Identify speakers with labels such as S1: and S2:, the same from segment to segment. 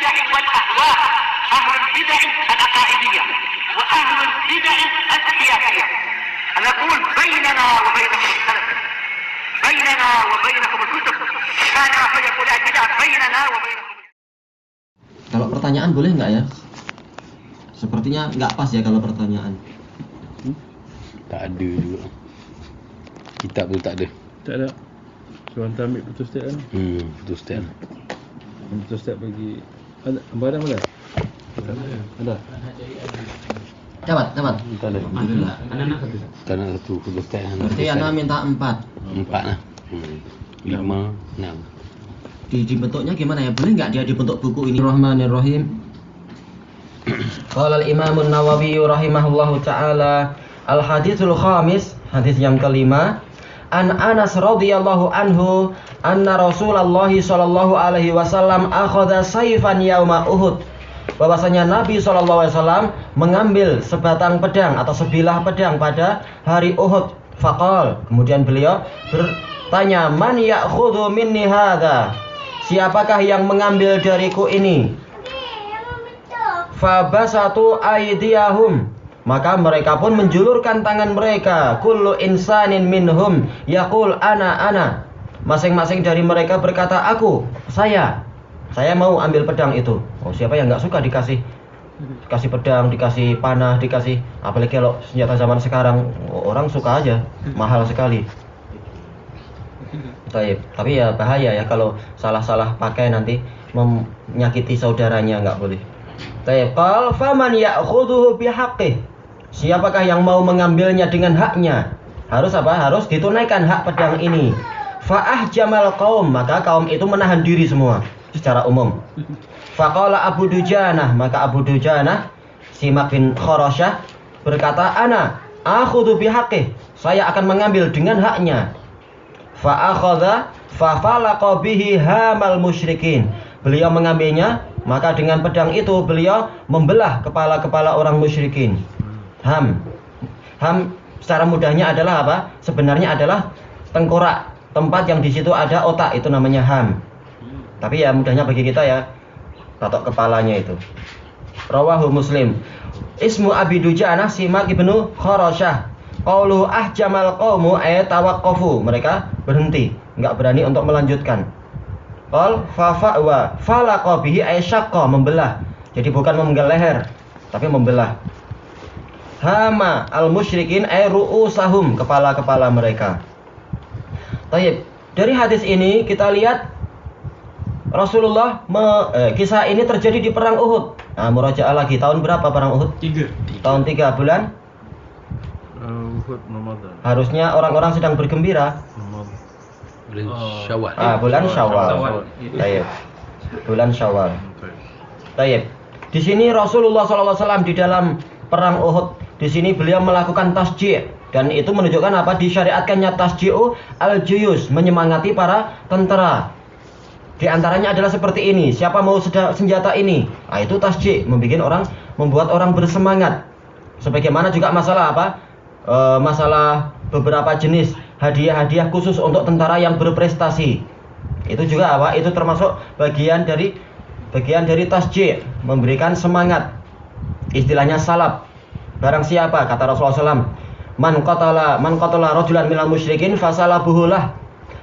S1: البدع والأهواء، أهل البدع العقائدية وأهل البدع السياسية. نقول بيننا وبينكم السلف، بيننا وبينكم الكتب، كان فيقول البدع بيننا وبينكم.
S2: Kalau pertanyaan boleh nggak ya? Sepertinya nggak pas ya kalau pertanyaan.
S3: Tak ada juga. Kitab tu tak ada.
S4: Tak ada. So hantar ambil betul step kan?
S3: Betul step.
S4: Betul step bagi ada barang ada? Ada.
S2: Dapat.
S3: Tak ada.
S4: Anak-anak satu.
S3: Tak nak satu betul step.
S2: Berarti anak minta 4.
S3: 4 lah. 5, 6.
S2: Dibentuknya gimana ya? Boleh nggak dia dibentuk buku ini? Rahmanirrahim. Qala al-Imam an-Nawawi rahimahullahu taala, al-haditsul khamis, hadis yang kelima, an Anas radhiyallahu anhu anna Rasulullah sallallahu alaihi wasallam akhadha sayfan yauma Uhud. Bahwasanya Nabi sallallahu alaihi wasallam mengambil sebatang pedang atau sebilah pedang pada hari Uhud. Faqal, kemudian beliau bertanya, man ya'khudhu minni hadza? Siapakah yang mengambil dariku ini? Fabasatu aydiyahum, maka mereka pun menjulurkan tangan mereka. Kullu insanin minhum yaqul ana. Masing-masing dari mereka berkata saya mau ambil pedang itu. Oh, siapa yang nggak suka dikasih pedang, dikasih panah, dikasih, apalagi kalau senjata zaman sekarang orang suka aja, mahal sekali. Tapi ya bahaya ya kalau salah pakai nanti menyakiti saudaranya, nggak boleh. Qal faman ya'khudhuhu bihaqqih. Siapakah yang mau mengambilnya dengan haknya? Harus apa? Harus ditunaikan hak pedang ini. Fa'ahjamal qaum, maka kaum itu menahan diri semua secara umum. Faqala Abu Dujanah, maka Abu Dujanah Simak bin Khorosyah berkata, ana akhudhu bihaqqih, saya akan mengambil dengan haknya. Fa'akhadha fafalaqa bihi hamal musyrikin. Beliau mengambilnya, maka dengan pedang itu beliau membelah kepala-kepala orang musyrikin. Ham secara mudahnya adalah apa? Sebenarnya adalah tengkorak, tempat yang di situ ada otak, itu namanya ham. Tapi ya mudahnya bagi kita ya patok kepalanya itu. Rawahu Muslim. Ismu Abi Dujanah Simak ibnu Khorosyah. Qaulu ahjamal qaumu ay tawaqqafu. Mereka berhenti, enggak berani untuk melanjutkan. Qal fa falaqa bihi ay syaqqa, membelah. Jadi bukan memenggal leher, tapi membelah. Hama al musyrikin ay ru'usahum, kepala-kepala mereka. Taib. Dari hadis ini kita lihat Rasulullah kisah ini terjadi di perang Uhud. Nah, murajaah lagi, tahun berapa perang Uhud?
S4: 3.
S2: Tahun 3 bulan
S4: Uhud Ramadan.
S2: Harusnya orang-orang sedang bergembira.
S3: Bulan Syawal.
S2: Bulan Syawal. Taib. Bulan Syawal. Taib. Di sini Rasulullah SAW di dalam perang Uhud, di sini beliau melakukan tasji', dan itu menunjukkan apa? Disyariatkannya tasji'u al-juyus, menyemangati para tentara. Di antaranya adalah seperti ini, siapa mau senjata ini? Nah, itu tasji', membuat orang bersemangat. Sebagaimana juga masalah apa? Masalah beberapa jenis hadiah-hadiah khusus untuk tentara yang berprestasi. Itu juga apa? Itu termasuk bagian dari tasji', memberikan semangat. Istilahnya salab. Barang siapa, kata Rasulullah SAW, man qatala rajulan minal musyrikin fasalabuhu lah.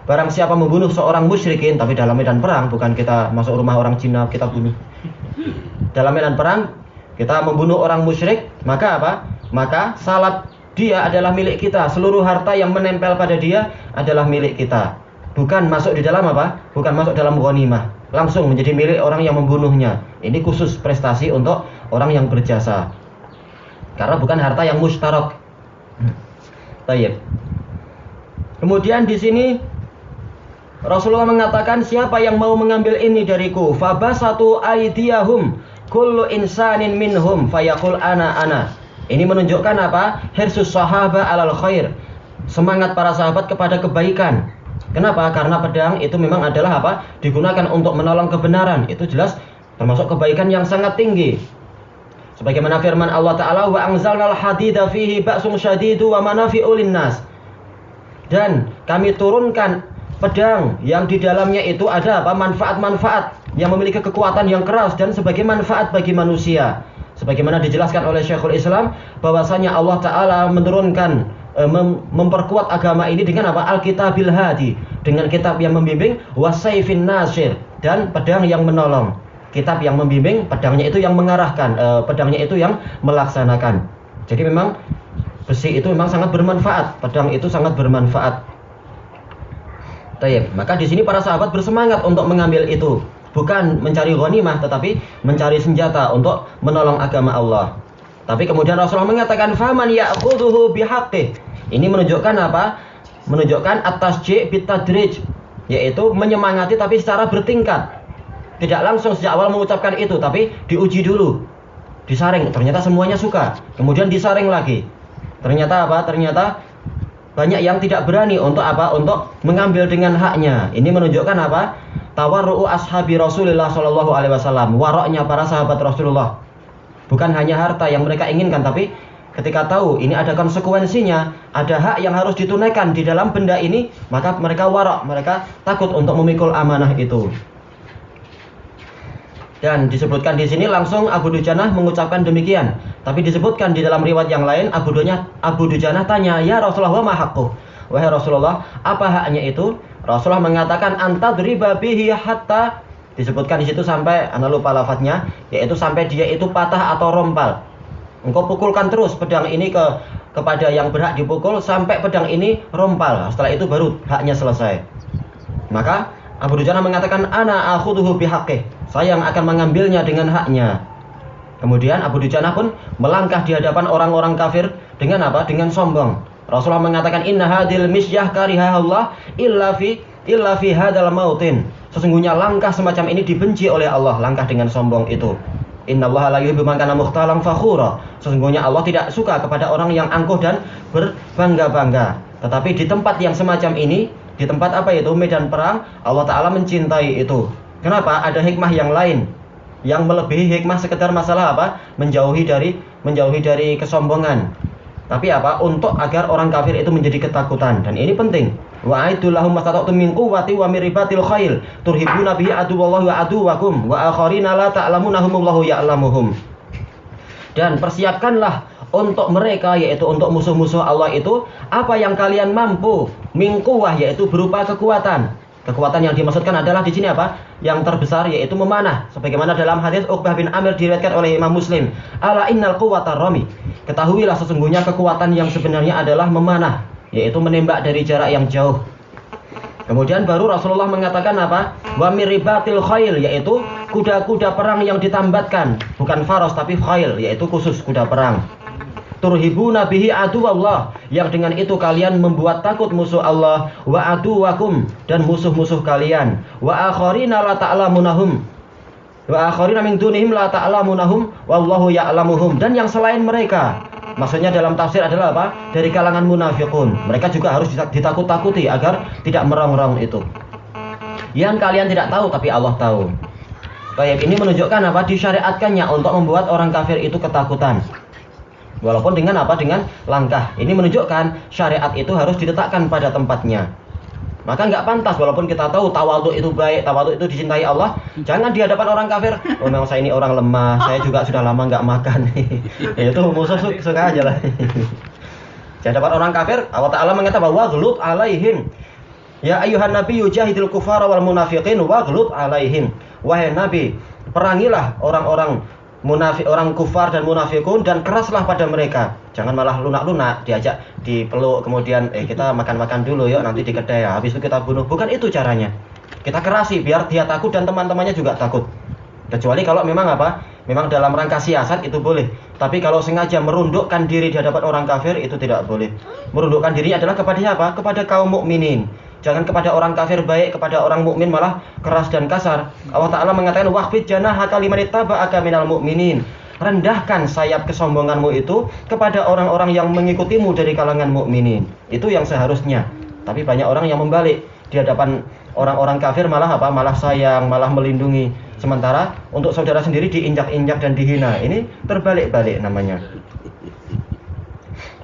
S2: Barang siapa membunuh seorang musyrikin, tapi dalam medan perang, bukan kita masuk rumah orang Cina kita bunuh. Dalam medan perang kita membunuh orang musyrik, maka apa? Maka salab dia adalah milik kita. Seluruh harta yang menempel pada dia adalah milik kita. Bukan masuk di dalam apa? Bukan masuk dalam ghanimah. Langsung menjadi milik orang yang membunuhnya. Ini khusus prestasi untuk orang yang berjasa. Karena bukan harta yang mustarak. Tayyib. Kemudian di sini Rasulullah mengatakan, siapa yang mau mengambil ini dariku? Fabasatu aydiyahum kullu insanin minhum fayaqul ana. Ini menunjukkan apa? Hirsus sahaba alal khair. Semangat para sahabat kepada kebaikan. Kenapa? Karena pedang itu memang adalah apa? Digunakan untuk menolong kebenaran. Itu jelas termasuk kebaikan yang sangat tinggi. Sebagaimana firman Allah Ta'ala, wa anzalnal hadida fihi ba'sun syadidu wa manafi'u linnas. Dan kami turunkan pedang yang di dalamnya itu ada apa? Manfaat-manfaat. yang memiliki kekuatan yang keras dan sebagai manfaat bagi manusia. Sebagaimana dijelaskan oleh Syekhul Islam bahwasanya Allah Ta'ala menurunkan memperkuat agama ini dengan apa? Al-Kitabil Hadi, dengan kitab yang membimbing, wasayfin nasir, dan pedang yang menolong. Kitab yang membimbing, pedangnya itu yang mengarahkan, pedangnya itu yang melaksanakan. Jadi memang besi itu memang sangat bermanfaat, pedang itu sangat bermanfaat. Tayyib. Maka di sini para sahabat bersemangat untuk mengambil itu, bukan mencari ghanimah tetapi mencari senjata untuk menolong agama Allah. Tapi kemudian Rasulullah mengatakan faman ya'khudhuhu bihaqqih. Ini menunjukkan apa? Menunjukkan at-tasji' bitadrij, yaitu menyemangati tapi secara bertingkat. Tidak langsung sejak awal mengucapkan itu, tapi diuji dulu. Disaring, ternyata semuanya suka. Kemudian disaring lagi. Ternyata apa? Ternyata banyak yang tidak berani untuk apa? Untuk mengambil dengan haknya. Ini menunjukkan apa? Tawarru'u ashabi Rasulullah sallallahu alaihi wasallam. Waroknya para sahabat Rasulullah. Bukan hanya harta yang mereka inginkan, tapi ketika tahu ini ada konsekuensinya, ada hak yang harus ditunaikan di dalam benda ini, maka mereka warok, mereka takut untuk memikul amanah itu. Dan disebutkan di sini langsung Abu Dujanah mengucapkan demikian. Tapi disebutkan di dalam riwayat yang lain Abu Dujanah tanya, "Ya Rasulullah, ma haqquh?" Wahai Rasulullah, apa haknya itu? Rasulullah mengatakan antadriba bihi hatta, disebutkan di situ sampai, anda lupa lafadznya, yaitu sampai dia itu patah atau rompal. Engkau pukulkan terus pedang ini kepada yang berhak dipukul sampai pedang ini rompal. Setelah itu baru haknya selesai. Maka Abu Dujanah mengatakan ana akhudhuhu bihaqqih. Saya yang akan mengambilnya dengan haknya. Kemudian Abu Dujanah pun melangkah di hadapan orang-orang kafir dengan apa? Dengan sombong. Rasulullah mengatakan inna hadil misyah karihahallah illa fi hadal mautin. Sesungguhnya langkah semacam ini dibenci oleh Allah, langkah dengan sombong itu. Innallaha la yuhibbu man kana mukhtalan fakhura. Sesungguhnya Allah tidak suka kepada orang yang angkuh dan berbangga-bangga. Tetapi di tempat yang semacam ini, di tempat apa itu? Medan perang, Allah Ta'ala mencintai itu. Kenapa? Ada hikmah yang lain yang melebihi hikmah sekedar masalah apa? Menjauhi dari kesombongan. Tapi apa? Untuk agar orang kafir itu menjadi ketakutan, dan ini penting. Wa aidu lahum mastata'tum min quwwati wa min ribatil khail turhibuna bihi aduwallahi wa aduwakum wa akharina la ta'lamunahumullahu ya'lamuhum. Dan persiapkanlah untuk mereka, yaitu untuk musuh-musuh Allah itu, apa yang kalian mampu, min quwwah, yaitu berupa kekuatan. Kekuatan yang dimaksudkan adalah di sini apa? Yang terbesar, yaitu memanah. Sebagaimana dalam hadis Uqbah bin Amir diriwayatkan oleh Imam Muslim, ala innal quwwata rami. Ketahuilah sesungguhnya kekuatan yang sebenarnya adalah memanah, yaitu menembak dari jarak yang jauh. Kemudian baru Rasulullah mengatakan apa? Wa miribatil khail, yaitu kuda-kuda perang yang ditambatkan, bukan faros tapi khail, yaitu khusus kuda perang. Turhibuna bihi aduwallah, yang dengan itu kalian membuat takut musuh Allah, wa aduwakum, dan musuh-musuh kalian, wa akharina la ta'lamunahum, wa akharina min dunihim la ta'lamunahum wallahu ya'lamuhum, dan yang selain mereka. Maksudnya dalam tafsir adalah apa? Dari kalangan munafiqun. Mereka juga harus ditakut-takuti agar tidak merongrong itu. Yang kalian tidak tahu tapi Allah tahu. Baik, ini menunjukkan apa? Disyariatkannya untuk membuat orang kafir itu ketakutan. Walaupun dengan apa? Dengan langkah. Ini menunjukkan syariat itu harus diletakkan pada tempatnya. Maka nggak pantas, walaupun kita tahu tawadhu itu baik, tawadhu itu dicintai Allah, jangan di hadapan orang kafir, oh memang saya ini orang lemah, saya juga sudah lama nggak makan. Itu musuh suka aja lah. Di hadapan orang kafir, Allah Ta'ala mengatakan bahwa ghlud alaihim. Ya ayyuhan nabi yujahidil kufara wal munafiqin wa ghlud alaihim. Wahai Nabi, perangilah orang-orang munafik, orang kufar dan munafikun, dan keraslah pada mereka. Jangan malah lunak-lunak, diajak dipeluk, kemudian kita makan-makan dulu yuk, nanti di kedai ya, habis itu kita bunuh. Bukan itu caranya. Kita kerasi biar dia takut dan teman-temannya juga takut. Kecuali kalau memang apa? Memang dalam rangka siasat itu boleh. Tapi kalau sengaja merundukkan diri di hadapan orang kafir itu tidak boleh. Merundukkan dirinya adalah kepada siapa? Kepada kaum mukminin. Jangan kepada orang kafir baik, kepada orang mukmin malah keras dan kasar. Allah Ta'ala mengatakan waqfid janahaka liman ittaba'aka minal mu'minin. Rendahkan sayap kesombonganmu itu kepada orang-orang yang mengikutimu dari kalangan mukminin. Itu yang seharusnya. Tapi banyak orang yang membalik. Di hadapan orang-orang kafir malah apa? Malah sayang, malah melindungi. Sementara untuk saudara sendiri diinjak-injak dan dihina. Ini terbalik-balik namanya.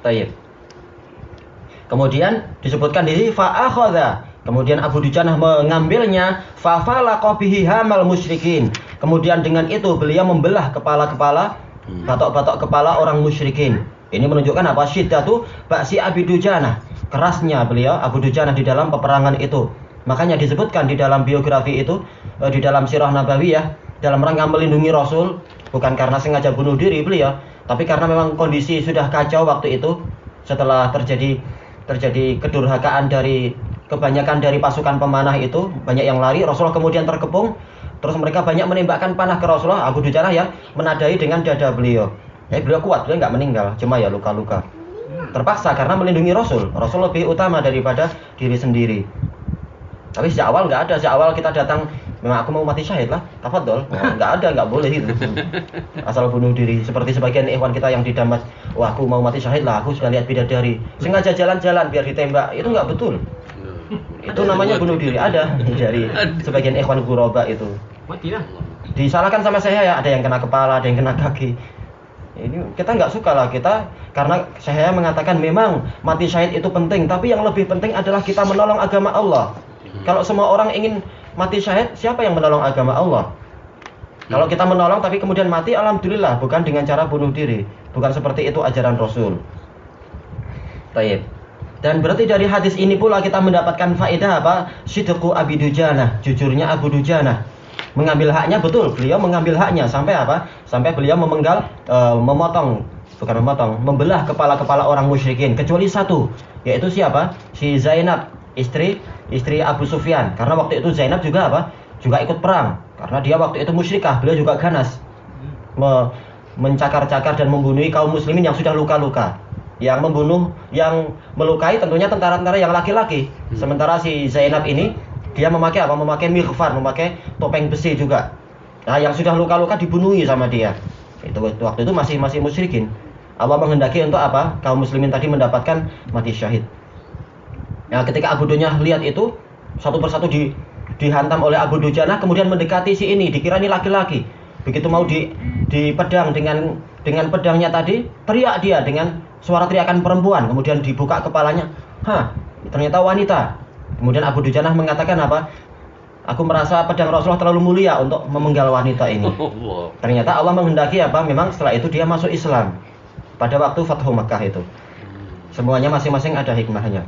S2: Tayyib. Kemudian disebutkan di sini fa'akhadha. Kemudian Abu Dujanah mengambilnya, fafalaqa bihi hamal musyrikin. Kemudian dengan itu beliau membelah kepala-kepala, batok-batok kepala orang musyrikin. Ini menunjukkan apa? Syiddatu ba'si Abi Dujanah. Kerasnya beliau Abu Dujanah di dalam peperangan itu. Makanya disebutkan di dalam biografi itu, di dalam Sirah Nabawiyah, dalam rangka melindungi Rasul, bukan karena sengaja bunuh diri beliau, tapi karena memang kondisi sudah kacau waktu itu setelah terjadi kedurhakaan dari kebanyakan dari pasukan pemanah itu, banyak yang lari, Rasulullah kemudian terkepung, terus mereka banyak menembakkan panah ke Rasulullah. Abu Dujanah yang menadai dengan dada beliau. Beliau kuat, beliau nggak meninggal, cuma ya luka-luka. Terpaksa karena melindungi Rasul. Rasul lebih utama daripada diri sendiri. Tapi sejak awal nggak ada, sejak awal kita datang, memang aku mau mati syahid lah, tafadhol. Nggak ada, nggak boleh gitu. Asal bunuh diri. Seperti sebagian ikhwan kita yang di Damas, wah aku mau mati syahid lah, aku sudah lihat bidadari, sengaja jalan-jalan biar ditembak. Itu nggak betul. Itu namanya bunuh diri. Ada dari sebagian ikhwan Ghuraba itu.
S5: Mati lah.
S2: Disalahkan sama saya ya, ada yang kena kepala, ada yang kena kaki. Ini kita nggak suka lah kita, karena saya mengatakan memang mati syahid itu penting, tapi yang lebih penting adalah kita menolong agama Allah. Kalau semua orang ingin mati syahid, siapa yang menolong agama Allah? Kalau kita menolong tapi kemudian mati, alhamdulillah, bukan dengan cara bunuh diri. Bukan seperti itu ajaran Rasul. Baik. Dan berarti dari hadis ini pula kita mendapatkan faedah apa? Sidqu Abi Dujanah, jujurnya Abu Dujanah. Mengambil haknya, betul, beliau mengambil haknya sampai apa? Sampai beliau membelah kepala-kepala orang musyrikin, kecuali satu, yaitu siapa? Si Zainab, istri Abu Sufyan. Karena waktu itu Zainab juga apa? Juga ikut perang. Karena dia waktu itu musyrikah, beliau juga ganas. Mencakar-cakar dan membunuh kaum muslimin yang sudah luka-luka. Yang membunuh, yang melukai tentunya tentara-tentara yang laki-laki. Sementara si Zainab ini, dia memakai apa? Memakai mighfar, memakai topeng besi juga. Nah, yang sudah luka-luka dibunuhi sama dia. Itu waktu itu masih musyrikin. Allah menghendaki untuk apa? Kaum muslimin tadi mendapatkan mati syahid. Nah, ketika Abu Dujanah lihat itu, satu persatu dihantam oleh Abu Dujanah, kemudian mendekati si ini, dikira ini laki-laki. Begitu mau dipedang dengan pedangnya tadi, teriak dia dengan suara teriakan perempuan, kemudian dibuka kepalanya. Ternyata wanita. Kemudian Abu Dujanah mengatakan apa? Aku merasa pedang Rasulullah terlalu mulia untuk memenggal wanita ini. Ternyata Allah menghendaki apa? Memang setelah itu dia masuk Islam. Pada waktu Fathu Makkah itu. Semuanya masing-masing ada hikmahnya.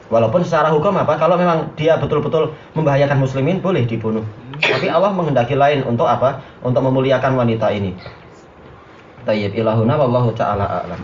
S2: Walaupun secara hukum apa? Kalau memang dia betul-betul membahayakan muslimin, boleh dibunuh. Tapi Allah menghendaki lain untuk apa? Untuk memuliakan wanita ini. Tayyib ilahuna wallahu ta'ala a'lam.